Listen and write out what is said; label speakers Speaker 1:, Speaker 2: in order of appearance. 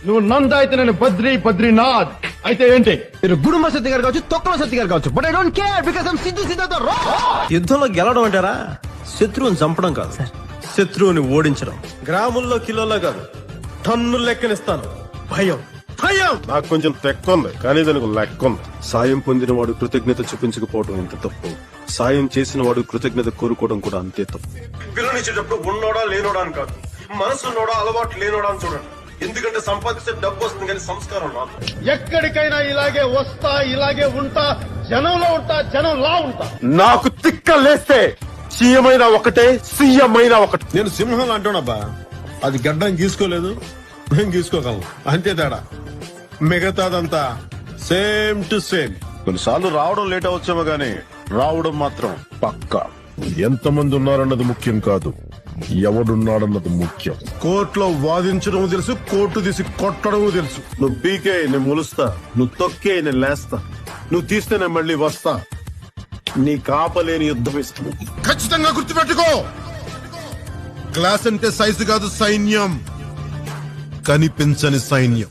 Speaker 1: నువ్వు నంద అయితే నేను బద్రీనాథ్ అయితే ఏంటి?
Speaker 2: మీరు గుడుమ సత్తి గారు కావచ్చు, తొక్కల సత్తి గారు కావచ్చు, but I don't care because I am Siddhu Siddhartha Rao.
Speaker 3: యుద్ధంలో గెలవడం అంటారా శత్రువుని చంపడం కాదు, శత్రువుని ఓడించడం. గ్రాముల్లో కిలోలో కాదు, టన్నులు లెక్కనిస్తాను. భయం భయం.
Speaker 4: నాకు కొంచెం తెక్క ఉంది, కానీ దానికి లెక్క ఉంది. సాయం పొందిన వాడు కృతజ్ఞత చూపించకపోవడం ఎంత తప్పు, సాయం చేసిన వాడు కృతజ్ఞత కోరుకోవడం కూడా అంతే తప్పు. పిల్లనిచ్చేటప్పుడు ఉన్నోడా లేనోడా అని కాదు, మనసున్నోడా అలవాటు లేనోడా అని చూడండి. ఎందుకంటే సంపాదిస్తే డబ్బు వస్తుంది కానీ సంస్కారం రాదు.
Speaker 1: ఎక్కడికైనా ఇలాగే వస్తా, ఇలాగే ఉంటా, జనంలో ఉంటా, జనంలా ఉంటా.
Speaker 4: నాకు తిక్క లేస్తే సీఎం అయినా ఒకటే, సీఎం అయినా ఒకటే.
Speaker 5: నేను సింహం అంటున్నాబ్బా, అది గడ్డం గీసుకోలేదు, నేను గీసుకోగలను, అంతే తేడా. మిగతాదంతా సేమ్ టు సేమ్.
Speaker 4: కొన్నిసార్లు రావడం లేట్ అవచ్చేమో గానీ రావడం మాత్రం పక్కా. ఎంతమంది ఉన్నారన్నది ముఖ్యం కాదు, ఎవడున్నాడన్నది ముఖ్యం. కోర్టులో వాదించడం తెలుసు, కోర్టు తీసి కొట్టడం తెలుసు. నువ్వు పీకే నేను మొలుస్తా, నువ్వు తొక్కే నేను లేస్తా, నువ్వు తీస్తే నేను మళ్ళీ వస్తా. నీ కాపలేని యుద్ధం ఇష్టం.
Speaker 6: ఖచ్చితంగా గుర్తుపెట్టుకో, క్లాస్ అంటే సైజు కాదు, సైన్యం, కనిపించని సైన్యం.